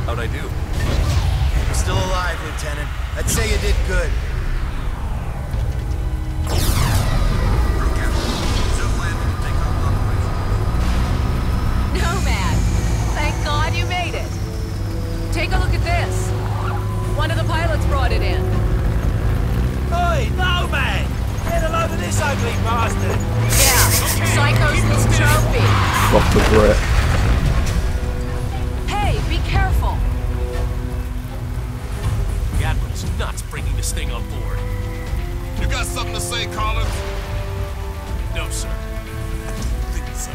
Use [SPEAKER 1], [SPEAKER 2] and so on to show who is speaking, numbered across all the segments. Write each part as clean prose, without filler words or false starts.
[SPEAKER 1] How'd I do?
[SPEAKER 2] You're still alive, Lieutenant. I'd say you did good.
[SPEAKER 3] Nomad! Thank God you made it. Take a look at this. One of the pilots brought it in.
[SPEAKER 4] Oi, Nomad! Get a load of this ugly bastard!
[SPEAKER 3] Yeah, Psycho's little trophy.
[SPEAKER 5] Fuck the Brit.
[SPEAKER 3] Hey, be careful.
[SPEAKER 1] The Admiral's nuts bringing this thing on board.
[SPEAKER 6] You got something to say, Collins?
[SPEAKER 1] No, sir. I don't think so.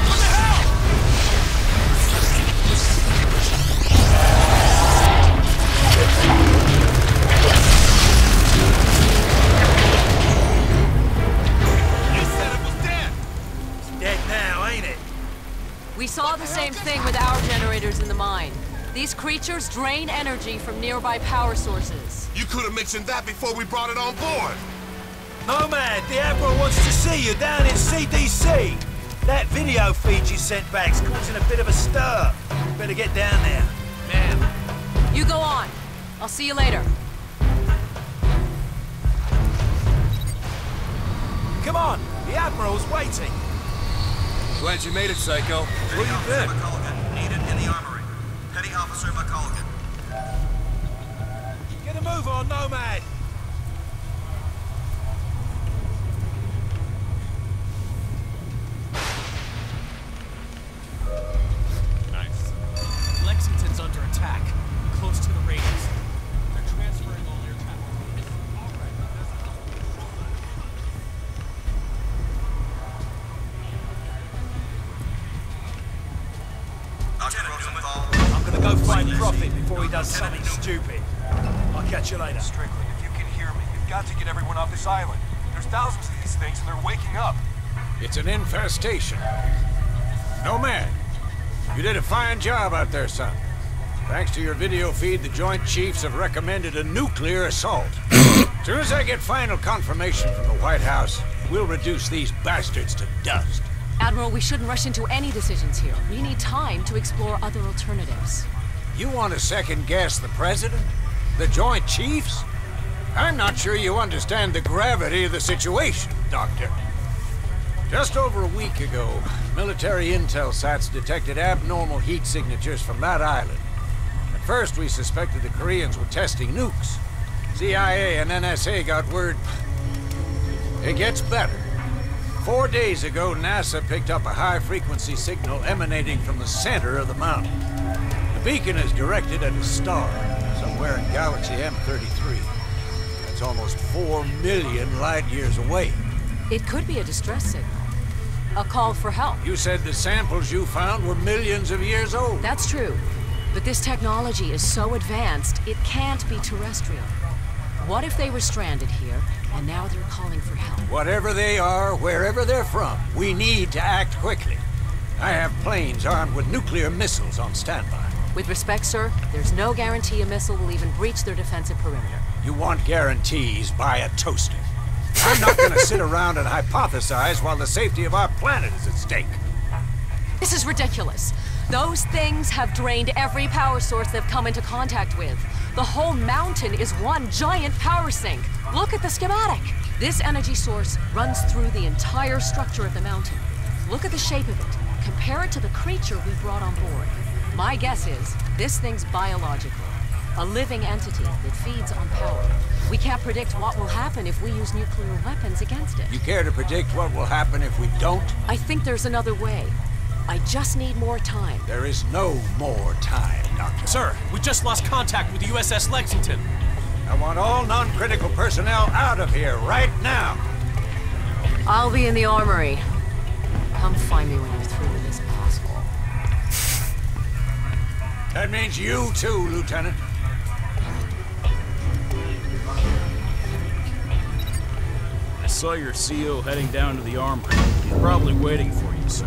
[SPEAKER 6] What the hell? You said it was dead.
[SPEAKER 4] It's dead now, ain't it?
[SPEAKER 3] We saw the same thing with our generators in the mine. These creatures drain energy from nearby power sources.
[SPEAKER 6] You could have mentioned that before we brought it on board.
[SPEAKER 4] Nomad, the Admiral wants to see you down in CDC. That video feed you sent back's causing a bit of a stir. Better get down there.
[SPEAKER 1] Man.
[SPEAKER 3] You go on. I'll see you later.
[SPEAKER 4] Come on, the Admiral's waiting.
[SPEAKER 1] Glad you made it, Psycho. Where you been?
[SPEAKER 2] McCullough, needed in the armory. Petty Officer McCullough.
[SPEAKER 4] Get a move on, Nomad.
[SPEAKER 1] Nice. Lexington's under attack. Close to the radius. They're transferring all their traffic.
[SPEAKER 4] I'm gonna go find Prophet before he does something stupid. I'll catch you later.
[SPEAKER 7] Strictly, if you can hear me, you've got to get everyone off this island. There's thousands of these things and they're waking up.
[SPEAKER 8] It's an infestation. Nomad, you did a fine job out there, son. Thanks to your video feed, the Joint Chiefs have recommended a nuclear assault. As soon as I get final confirmation from the White House, we'll reduce these bastards to dust.
[SPEAKER 3] Admiral, we shouldn't rush into any decisions here. We need time to explore other alternatives.
[SPEAKER 8] You want to second-guess the President? The Joint Chiefs? I'm not sure you understand the gravity of the situation, Doctor. Just over a week ago, military intel sites detected abnormal heat signatures from that island. At first, we suspected the Koreans were testing nukes. CIA and NSA got word. It gets better. 4 days ago, NASA picked up a high-frequency signal emanating from the center of the mountain. The beacon is directed at a star, somewhere in galaxy M33. That's almost 4 million light-years away.
[SPEAKER 3] It could be a distress signal. A call for help.
[SPEAKER 8] You said the samples you found were millions of years old.
[SPEAKER 3] That's true. But this technology is so advanced, it can't be terrestrial. What if they were stranded here, and now they're calling for help?
[SPEAKER 8] Whatever they are, wherever they're from, we need to act quickly. I have planes armed with nuclear missiles on standby.
[SPEAKER 3] With respect, sir, there's no guarantee a missile will even breach their defensive perimeter.
[SPEAKER 8] You want guarantees, buy a toaster. I'm not gonna sit around and hypothesize while the safety of our planet is at stake.
[SPEAKER 3] This is ridiculous. Those things have drained every power source they've come into contact with. The whole mountain is one giant power sink. Look at the schematic. This energy source runs through the entire structure of the mountain. Look at the shape of it. Compare it to the creature we brought on board. My guess is, this thing's biological. A living entity that feeds on power. We can't predict what will happen if we use nuclear weapons against it.
[SPEAKER 8] You care to predict what will happen if we don't?
[SPEAKER 3] I think there's another way. I just need more time.
[SPEAKER 8] There is no more time, Doctor.
[SPEAKER 1] Sir, we just lost contact with the USS Lexington.
[SPEAKER 8] I want all non-critical personnel out of here right now.
[SPEAKER 3] I'll be in the armory. Come find me when you're through with this asshole.
[SPEAKER 8] That means you too, Lieutenant.
[SPEAKER 9] I saw your CO heading down to the armory. He's probably waiting for you, sir.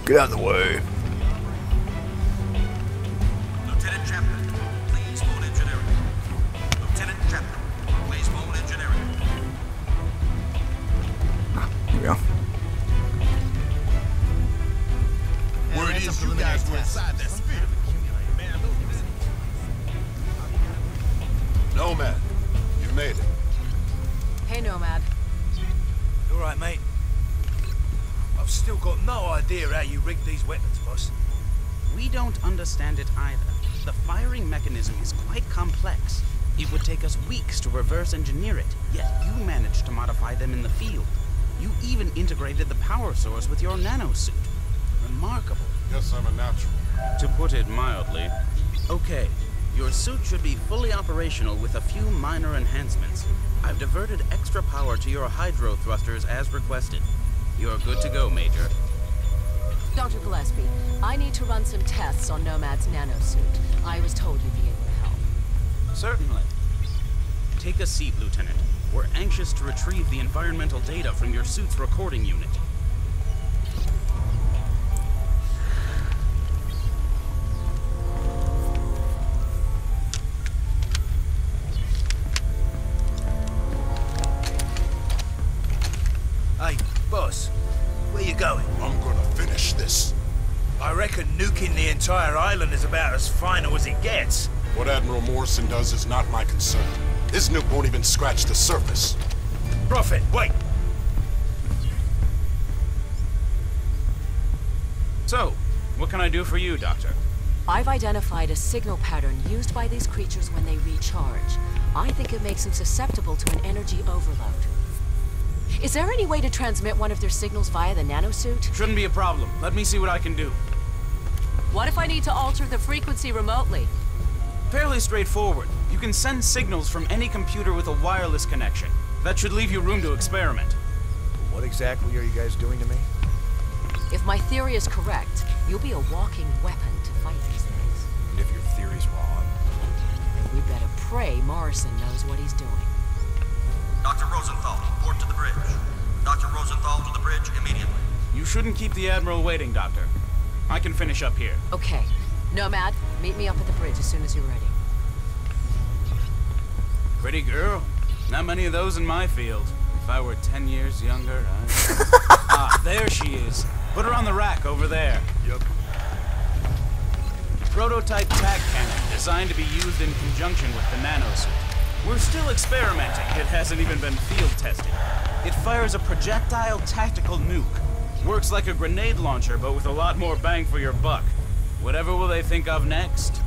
[SPEAKER 5] Get out of the way.
[SPEAKER 2] Lieutenant Chapman, please phone engineering. Lieutenant Chapman, please phone engineering.
[SPEAKER 5] go.
[SPEAKER 6] Word is you guys were inside that sphere. Nomad, you made it.
[SPEAKER 3] Hey, Nomad.
[SPEAKER 4] All right, mate. I've still got no idea how you rigged these weapons, boss.
[SPEAKER 10] We don't understand it either. The firing mechanism is quite complex. It would take us weeks to reverse engineer it, yet you managed to modify them in the field. You even integrated the power source with your nanosuit. Remarkable.
[SPEAKER 6] Guess I'm a natural.
[SPEAKER 10] To put it mildly. Okay, your suit should be fully operational with a few minor enhancements. I've diverted extra power to your hydro thrusters as requested. You're good to go, Major.
[SPEAKER 3] Dr. Gillespie, I need to run some tests on Nomad's nanosuit. I was told you'd be able to help.
[SPEAKER 10] Certainly. Take a seat, Lieutenant. We're anxious to retrieve the environmental data from your suit's recording unit.
[SPEAKER 4] Hey, boss, where you going?
[SPEAKER 6] I'm gonna finish this.
[SPEAKER 4] I reckon nuking the entire island is about as final as it gets.
[SPEAKER 6] What Admiral Morrison does is not my concern. His nuke won't even scratch the surface.
[SPEAKER 4] Prophet, wait!
[SPEAKER 10] So, what can I do for you, Doctor?
[SPEAKER 3] I've identified a signal pattern used by these creatures when they recharge. I think it makes them susceptible to an energy overload. Is there any way to transmit one of their signals via the nanosuit?
[SPEAKER 10] Shouldn't be a problem. Let me see what I can do.
[SPEAKER 3] What if I need to alter the frequency remotely?
[SPEAKER 10] Fairly straightforward. You can send signals from any computer with a wireless connection. That should leave you room to experiment.
[SPEAKER 2] What exactly are you guys doing to me?
[SPEAKER 3] If my theory is correct, you'll be a walking weapon to fight these things.
[SPEAKER 2] And if your theory's wrong?
[SPEAKER 3] We better pray Morrison knows what he's doing.
[SPEAKER 11] Dr. Rosenthal, report to the bridge. Dr. Rosenthal to the bridge immediately.
[SPEAKER 10] You shouldn't keep the Admiral waiting, Doctor. I can finish up here.
[SPEAKER 3] Okay. Nomad, meet me up at the bridge as soon as you're ready.
[SPEAKER 10] Pretty girl. Not many of those in my field. If I were 10 years younger, Ah, there she is. Put her on the rack over there.
[SPEAKER 6] Yep.
[SPEAKER 10] Prototype tac cannon designed to be used in conjunction with the nanosuit. We're still experimenting. It hasn't even been field tested. It fires a projectile tactical nuke. Works like a grenade launcher, but with a lot more bang for your buck. Whatever will they think of next?